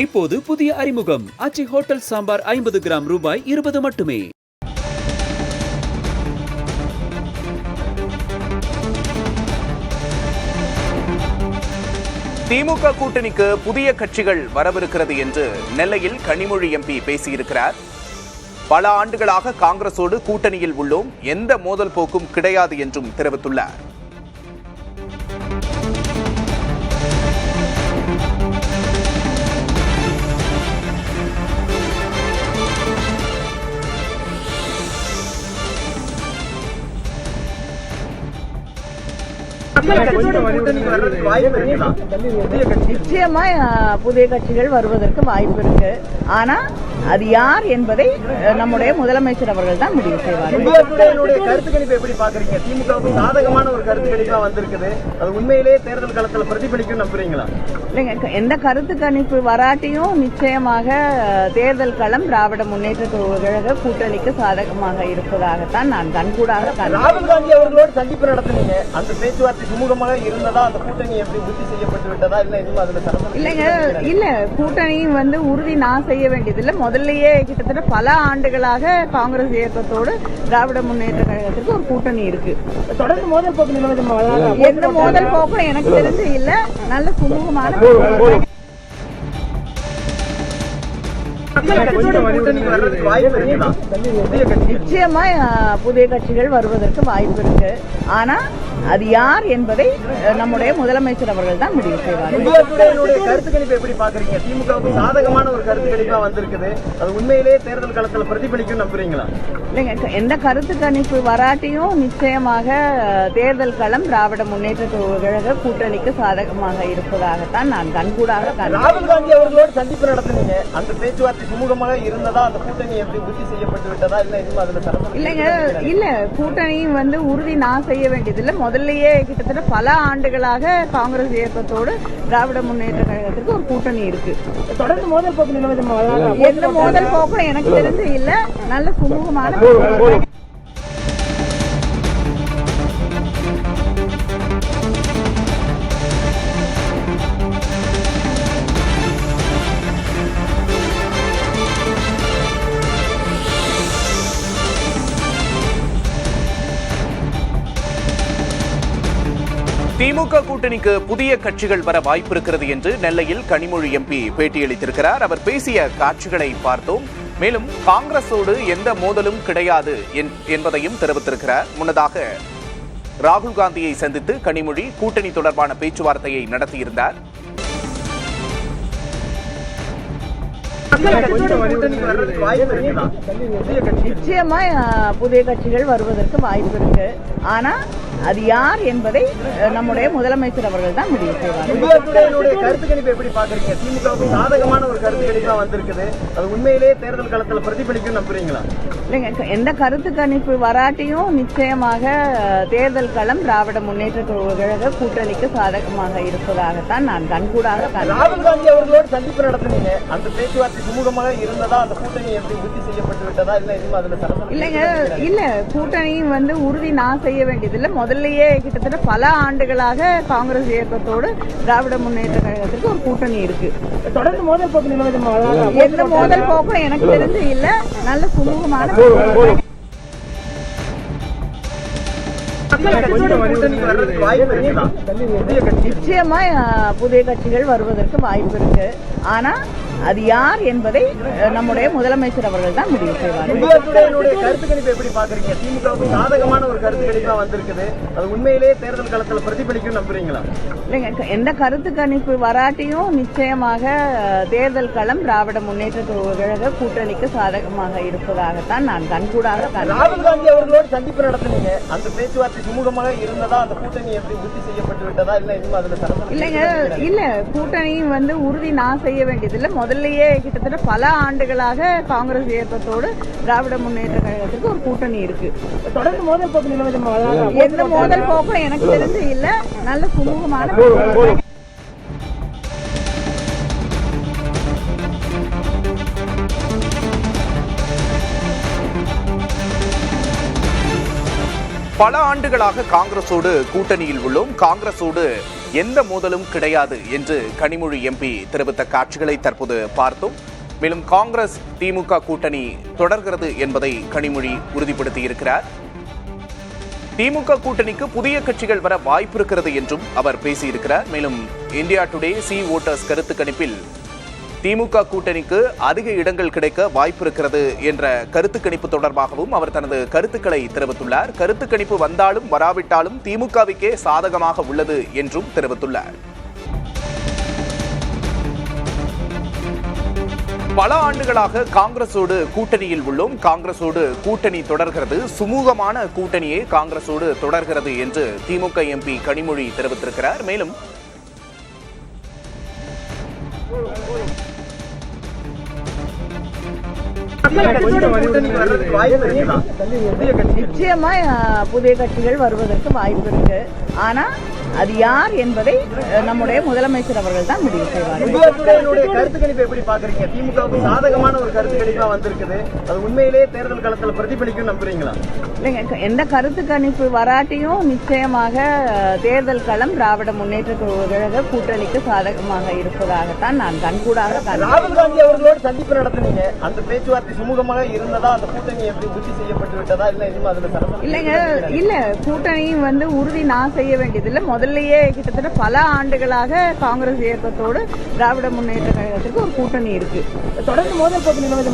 இப்போது புதிய அறிமுகம் ஆச்சி ஹோட்டல் சாம்பார் 50 கிராம் ரூபாய் 20 மட்டுமே. திமுக கூட்டணிக்கு புதிய கட்சிகள் வரவிருக்கிறது என்று நெல்லையில் கனிமொழி எம்பி பேசியிருக்கிறார். பல ஆண்டுகளாக காங்கிரசோடு கூட்டணியில் உள்ளோம், எந்த மோதல் போக்கும் கிடையாது என்றும் தெரிவித்துள்ளார். நிச்சயமா புதிய கட்சிகள் வருவதற்கு வாய்ப்பு இருக்கு. ஆனா அது யார் என்பதை நம்முடைய முதலமைச்சர் அவர்கள் தான் முடிவு செய்வார்கள். கருத்து கணிப்பு எப்படி பாக்குறீங்க? திமுகவுக்கு சாதகமான ஒரு கருத்து கணிப்பா வந்திருக்குது, அது உண்மையிலேயே தேர்தல் காலத்தில் பிரதிபலிக்கும் நம்புறீங்களா? இல்லைங்க, எந்த கருத்து கணிப்பு வராட்டியும் நிச்சயமாக தேர்தல் களம் திராவிட முன்னேற்ற கழக கூட்டணிக்கு சாதகமாக இருப்பதாகத்தான் நான் கண்கூடாக. ராகுல் காந்தி அவர்களோடு சந்திப்பு நடத்தினீங்க, அந்த பேச்சுவார்த்தை சுமூகமாக இருந்ததா? அந்த கூட்டணி எப்படி உறுதி செய்யப்பட்டு விட்டதா? இல்லைங்க, இல்ல கூட்டணி உறுதி நான் செய்ய வேண்டியதில்லை. முதல்லயே கிட்டத்தட்ட பல ஆண்டுகளாக காங்கிரஸ் இயக்கத்தோடு திராவிட முன்னேற்ற கழகத்திற்கு ஒரு கூட்டணி இருக்கு. தொடர்ந்து மோதல் போக்கு நிலவுமா? எந்த மோதல் போக்கும் எனக்கு தெரிஞ்சு இல்ல. நல்ல சுமூகமான நிச்சயமா புதிய கட்சிகள் வருவதற்கு வாய்ப்பு இருக்கு. ஆனா அது யார் என்பதை நம்முடைய முதலமைச்சர் அவர்கள் தான் முடிவு செய்வார்கள். கருத்து கணிப்பு எப்படி பாக்குறீங்க? திமுகவுக்கு சாதகமான ஒரு கருத்து கணிப்பா வந்திருக்குது, அது உண்மையிலேயே தேர்தல் காலத்தில் பிரதிபலிக்கும் நம்புறீங்களா? இல்லைங்க, எந்த கருத்து கணிப்பு வராட்டியும் நிச்சயமாக தேர்தல் களம் திராவிட முன்னேற்ற கழக கூட்டணிக்கு சாதகமாக இருப்பதாகத்தான் நான் கண்கூடாக. ராகுல் காந்தி அவர்களோடு சந்திப்பு நடத்தினீங்க, அந்த பேச்சுவார்த்தை சுமூகமாக இருந்ததா? அந்த கூட்டணி எப்படி உறுதி செய்யப்பட்டு விட்டதா? இல்லைங்க, இல்ல கூட்டணி உறுதி நான் செய்ய வேண்டியதில்லை. முதல்லயே கிட்டத்தட்ட பல ஆண்டுகளாக காங்கிரஸ் இயக்கத்தோடு திராவிட முன்னேற்ற கழகத்திற்கு ஒரு கூட்டணி இருக்கு. தொடர்ந்து மோதல் போக்கு நிலவுமா? எந்த மோதல் போக்கும் எனக்கு தெரிஞ்சு இல்ல. நல்ல சுமூகமான திமுக கூட்டணிக்கு புதிய கட்சிகள் வர வாய்ப்பு இருக்கிறது என்று நெல்லையில் கனிமொழி எம்பி பேட்டியளித்திருக்கிறார். அவர் பேசிய காட்சிகளை பார்த்தோம். மேலும் காங்கிரசோடு எந்த மோதலும் கிடையாது என்பதையும் தெரிவித்திருக்கிறார். முன்னதாக ராகுல் காந்தியை சந்தித்து கனிமொழி கூட்டணி தொடர்பான பேச்சுவார்த்தையை நடத்தியிருந்தார். நிச்சயமா புதிய கட்சிகள் வருவதற்கு வாய்ப்பு இருக்கு. ஆனா அது யார் என்பதை நம்முடைய முதலமைச்சர் அவர்கள் தான் முடிவு செய்வார்கள். கருத்து கணிப்பு எப்படி பாக்குறீங்க? திமுகவுக்கு சாதகமான ஒரு கருத்து கணிப்பா வந்திருக்குது, அது உண்மையிலேயே தேர்தல் காலத்தில் பிரதிபலிக்கும் நம்புறீங்களா? இல்லைங்க, எந்த கருத்து கணிப்பு வராட்டியும் நிச்சயமாக தேர்தல் களம் திராவிட முன்னேற்ற கழக கூட்டணிக்கு சாதகமாக இருப்பதாகத்தான் நான் கண்கூடாக. ராகுல் காந்தி அவர்களோடு சந்திப்பு நடத்தினீங்க, அந்த பேச்சுவார்த்தை சுமூகமாக இருந்ததா? அந்த கூட்டணி எப்படி உறுதி செய்யப்பட்டு விட்டதா? இல்லைங்க, இல்ல கூட்டணி உறுதி நான் செய்ய வேண்டியதில்லை. முதல்லயே கிட்டத்தட்ட பல ஆண்டுகளாக காங்கிரஸ் இயக்கத்தோடு திராவிட முன்னேற்ற கழகத்திற்கு ஒரு கூட்டணி இருக்கு. தொடர்ந்து மோதல் போக்கு நிலவுமா? எந்த மோதல் போக்கும் எனக்கு தெரிஞ்சு இல்ல. நல்ல சுமூகமான நிச்சயமா புதிய கட்சிகள் வருவதற்கு வாய்ப்பு இருக்கு. ஆனா அது யார் என்பதை நம்முடைய முதலமைச்சர் அவர்கள் தான் முடிவு செய்வார்கள். கருத்து கணிப்பு எப்படி பாக்குறீங்க? திமுகவுக்கு சாதகமான ஒரு கருத்து கணிப்பா வந்திருக்குது, அது உண்மையிலேயே தேர்தல் காலத்தில் பிரதிபலிக்கும் நம்புறீங்களா? இல்லைங்க, எந்த கருத்து கணிப்பு வராட்டியும் நிச்சயமாக தேர்தல் களம் திராவிட முன்னேற்ற கழக கூட்டணிக்கு சாதகமாக இருப்பதாகத்தான் நான் கண்கூடாக. ராகுல் காந்தி அவர்களோடு சந்திப்பு நடத்தினீங்க, அந்த பேச்சுவார்த்தை சுமூகமாக இருந்ததா? அந்த கூட்டணி எப்படி உறுதி செய்யப்பட்டு விட்டதா? இல்லைங்க, இல்ல கூட்டணி உறுதி நான் செய்ய வேண்டியதில்லை. முதல்லயே கிட்டத்தட்ட பல ஆண்டுகளாக காங்கிரஸ் இயக்கத்தோடு திராவிட முன்னேற்ற கழகத்திற்கு ஒரு கூட்டணி இருக்கு. தொடர்ந்து மோதல் போக்கு நிலவுமா? எந்த மோதல் போக்கும் எனக்கு தெரிஞ்சு இல்ல. நல்ல சுமூகமான பல ஆண்டுகளாக காங்கிரசோடு கூட்டணியில் உள்ளோம், காங்கிரசோடு எந்த மோதலும் கிடையாது என்று கனிமொழி எம்பி தெரிவித்த காட்சிகளை தற்போது பார்த்தோம். மேலும் காங்கிரஸ் திமுக கூட்டணி தொடர்கிறது என்பதை கனிமொழி உறுதிப்படுத்தியிருக்கிறார். திமுக கூட்டணிக்கு புதிய கட்சிகள் வர வாய்ப்பு இருக்கிறது என்றும் அவர் பேசியிருக்கிறார். மேலும் இந்தியா டுடே சி ஓட்டர்ஸ் கருத்து கணிப்பில் திமுக கூட்டணிக்கு அதிக இடங்கள் கிடைக்க வாய்ப்பு இருக்கிறது என்ற கருத்து கணிப்பு தொடர்பாகவும் அவர் தனது கருத்துக்களை தெரிவித்துள்ளார். கருத்து கணிப்பு வந்தாலும் வராவிட்டாலும் திமுகவுக்கே சாதகமாக உள்ளது என்றும் தெரிவித்துள்ளார். பல ஆண்டுகளாக காங்கிரசோடு கூட்டணியில் உள்ளோம், காங்கிரசோடு கூட்டணி தொடர்கிறது, சுமூகமான கூட்டணியே காங்கிரசோடு தொடர்கிறது என்று திமுக எம்பி கனிமொழி தெரிவித்திருக்கிறார். மேலும் நிச்சயமா புதிய கட்சிகள் வருவதற்கு வாய்ப்பு இருக்கு. ஆனா அது யார் என்பதை நம்முடைய முதலமைச்சர் அவர்கள் தான் முடிவு செய்வார்கள். கருத்து கணிப்பு எப்படி பாக்குறீங்க? திமுகவுக்கு சாதகமான ஒரு கருத்து கணிப்பா வந்திருக்குது, அது உண்மையிலேயே தேர்தல் களத்தில் பிரதிபலிக்கும் நம்புறீங்களா? இல்லைங்க, எந்த கருத்து கணிப்பு வராட்டியும் நிச்சயமாக தேர்தல் களம் திராவிட முன்னேற்ற கழக கூட்டணிக்கு சாதகமாக இருப்பதாகத்தான் நான் கண்கூடாக. ராகுல் காந்தி அவர்களோடு சந்திப்பு நடத்தினீங்க, அந்த பேச்சுவார்த்தை சுமூகமாக இருந்ததா? அந்த கூட்டணி எப்படி உறுதி செய்யப்பட்டு விட்டதா? இல்ல இன்னும் அதுல இல்லைங்க, இல்ல கூட்டணி உறுதி நான் செய்ய வேண்டியதில்லை. முதல்லயே கிட்டத்தட்ட பல ஆண்டுகளாக காங்கிரஸ் இயக்கத்தோடு திராவிட முன்னேற்ற கழகத்திற்கு ஒரு கூட்டணி இருக்கு. தொடர்ந்து மோதல் போக்கு நிலவுது.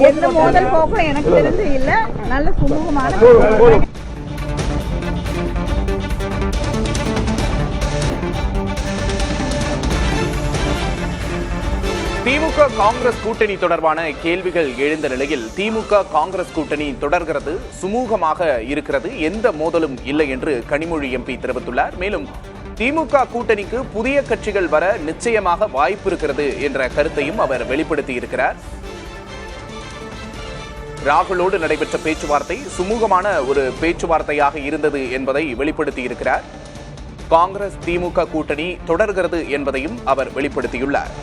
எந்த மோதல் போக்கும் எனக்கு தெரிஞ்சு இல்ல. நல்ல சுமூகமான திமுக காங்கிரஸ் கூட்டணி தொடர்பான கேள்விகள் எழுந்த நிலையில் திமுக காங்கிரஸ் கூட்டணி தொடர்கிறது, சுமூகமாக இருக்கிறது, எந்த மோதலும் இல்லை என்று கனிமொழி எம்பி தெரிவித்துள்ளார். மேலும் திமுக கூட்டணிக்கு புதிய கட்சிகள் வர நிச்சயமாக வாய்ப்பு இருக்கிறது என்ற கருத்தையும் அவர் வெளிப்படுத்தியிருக்கிறார். ராகுலோடு நடைபெற்ற பேச்சுவார்த்தை சுமூகமான ஒரு பேச்சுவார்த்தையாக இருந்தது என்பதை வெளிப்படுத்தியிருக்கிறார். காங்கிரஸ் திமுக கூட்டணி தொடர்கிறது என்பதையும் அவர் வெளிப்படுத்தியுள்ளார்.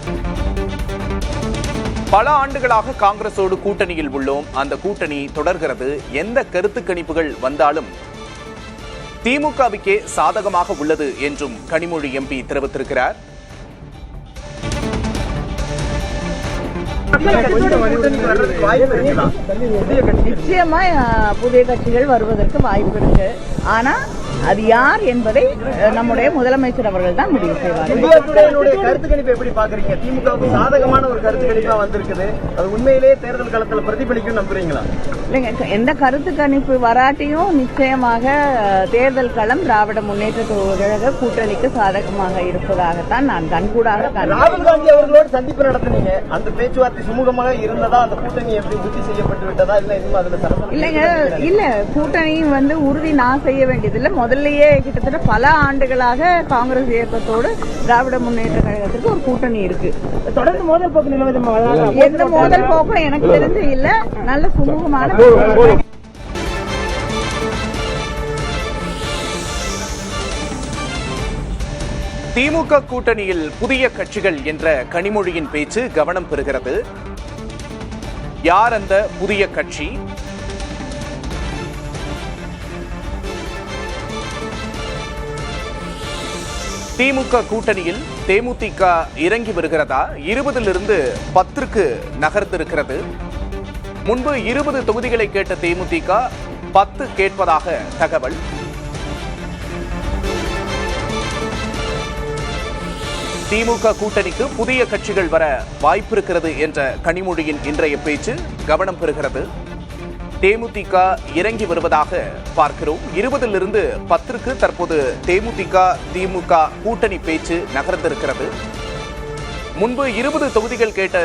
பல ஆண்டுகளாக காங்கிரசோடு கூட்டணியில் உள்ளோம், அந்த கூட்டணி தொடர்கிறது, எந்த கருத்து கணிப்புகள் வந்தாலும் திமுகவுக்கே சாதகமாக உள்ளது என்றும் கனிமொழி எம்பி தெரிவித்திருக்கிறார். நிச்சயமா புதிய கட்சிகள் வருவதற்கு வாய்ப்பு இருக்கு. ஆனா அது யார் என்பதை நம்முடைய முதலமைச்சர் அவர்கள் தான் முடிவு செய்வார்கள். கருத்து கணிப்பு எப்படி பாக்குறீங்க? திமுகவுக்கு சாதகமான ஒரு கருத்து கணிப்பா வந்திருக்குது, அது உண்மையிலேயே தேர்தல் களத்தில் பிரதிபலிக்கும் நம்புறீங்களா? இல்லைங்க, எந்த கருத்து கணிப்பு வராட்டியும் நிச்சயமாக தேர்தல் களம் திராவிட முன்னேற்ற கழக கூட்டணிக்கு சாதகமாக இருப்பதாகத்தான் நான் கண்கூடாக. ராகுல் காந்தி அவர்களோடு சந்திப்பு நடத்தினீங்க, அந்த பேச்சுவார்த்தை சுமூகமாக இருந்ததா? அந்த கூட்டணி எப்படி உறுதி செய்யப்பட்டு விட்டதா? இல்ல இன்னும் அதுல இல்லைங்க, இல்ல கூட்டணி உறுதி நான் செய்ய வேண்டியதில்லை. முதல்லயே கிட்டத்தட்ட பல ஆண்டுகளாக காங்கிரஸ் இயக்கத்தோடு திராவிட முன்னேற்ற கழகத்திற்கு ஒரு கூட்டணி இருக்கு. தொடர்ந்து மோதல் போக்கு நிலவுது. எந்த மோதல் போக்கும் எனக்கு தெரிஞ்சு இல்ல. நல்ல சுமூகமான திமுக கூட்டணியில் புதிய கட்சிகள் என்ற கனிமொழியின் பேச்சு கவனம் பெறுகிறது. யார் அந்த புதிய கட்சி? திமுக கூட்டணியில் தேமுதிக இறங்கி வருகிறதா? 20லிருந்து 10க்கு நகர்ந்திருக்கிறது. முன்பு 20 தொகுதிகளை கேட்ட தேமுதிக 10 கேட்பதாக தகவல். திமுக கூட்டணிக்கு புதிய கட்சிகள் வர வாய்ப்பிருக்கிறது என்ற கனிமொழியின் இன்றைய பேச்சு கவனம் பெறுகிறது. தேமுதிக இறங்கி வருவதாக பார்க்கிறோம். 20லிருந்து 10க்கு தற்போது தேமுதிக திமுக கூட்டணி பேச்சு நகர்ந்திருக்கிறது. முன்பு 20 தொகுதிகள் கேட்ட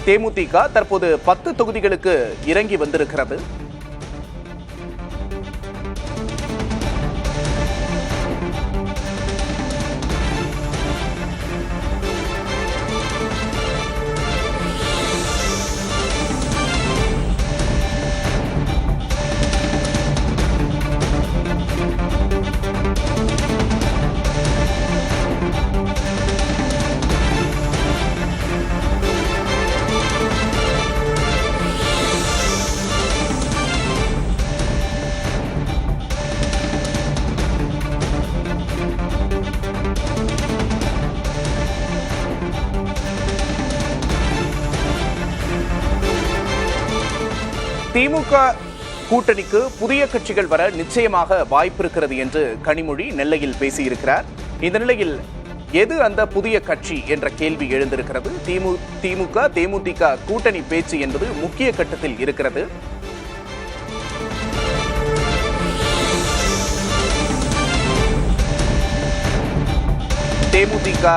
தேமுதிக தற்போது 10 தொகுதிகளுக்கு இறங்கி வந்திருக்கிறது. திமுக கூட்டணிக்கு புதிய கட்சிகள் வர நிச்சயமாக வாய்ப்பு இருக்கிறது என்று கனிமொழி நெல்லையில் பேசியிருக்கிறார். இந்த நிலையில் எது அந்த புதிய கட்சி என்ற கேள்வி எழுந்திருக்கிறது. திமுக தேமுதிக கூட்டணி பேச்சு என்பது முக்கிய கட்டத்தில் இருக்கிறது. தேமுதிக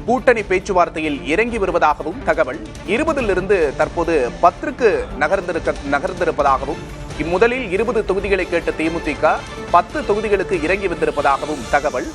கூட்டணி பேச்சுவார்த்தையில் இறங்கி வருவதாகவும் தகவல். 20 தற்போது 10க்கு நகர்ந்திருப்பதாகவும், முதலில் 20 தொகுதிகளை கேட்ட தேமுதிக 10 தொகுதிகளுக்கு இறங்கி வந்திருப்பதாகவும் தகவல்.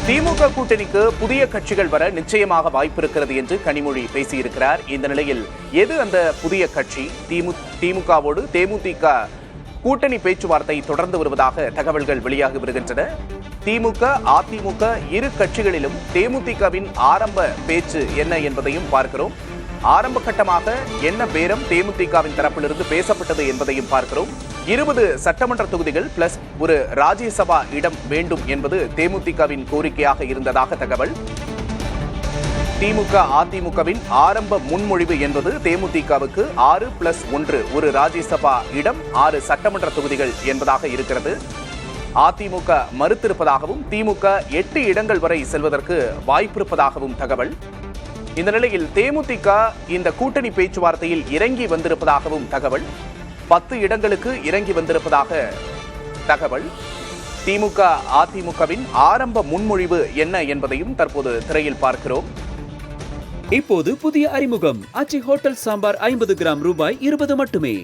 திமுக கூட்டணிக்கு புதிய கட்சிகள் வர நிச்சயமாக வாய்ப்பு இருக்கிறது என்று கனிமொழி பேசியிருக்கிறார். இந்த நிலையில் எது அந்த புதிய கட்சி? திமுகவோடு தேமுதிக கூட்டணி பேச்சுவார்த்தை தொடர்ந்து வருவதாக தகவல்கள் வெளியாகி வருகின்றன. திமுக அதிமுக இரு கட்சிகளிலும் தேமுதிகவின் ஆரம்ப பேச்சு என்ன என்பதையும் பார்க்கிறோம். ஆரம்ப கட்டமாக என்ன பேரம் தேமுதிகவின் தரப்பிலிருந்து பேசப்பட்டது என்பதையும் பார்க்கிறோம். 20 சட்டமன்ற தொகுதிகள் பிளஸ் ஒரு ராஜ்யசபா இடம் வேண்டும் என்பது தேமுதிகவின் கோரிக்கையாக இருந்ததாக தகவல். திமுக அதிமுகவின் ஆரம்ப முன்மொழிவு என்பது தேமுதிகவுக்கு 6+1 ஒரு ராஜ்யசபா இடம் 6 சட்டமன்ற தொகுதிகள் என்பதாக இருக்கிறது. அதிமுக மறுத்திருப்பதாகவும் திமுக 8 இடங்கள் வரை செல்வதற்கு வாய்ப்பிருப்பதாகவும் தகவல். இந்த நிலையில் தேமுதிக இந்த கூட்டணி பேச்சுவார்த்தையில் இறங்கி வந்திருப்பதாகவும் தகவல். 10 இடங்களுக்கு இறங்கி வந்திருப்பதாக தகவல். திமுக அதிமுகவின் ஆரம்ப முன்மொழிவு என்ன என்பதையும் தற்போது திரையில் பார்க்கிறோம். இப்போது புதிய அறிமுகம் ஆச்சி ஹோட்டல் சாம்பார் 50 கிராம் ரூபாய் 20 மட்டுமே.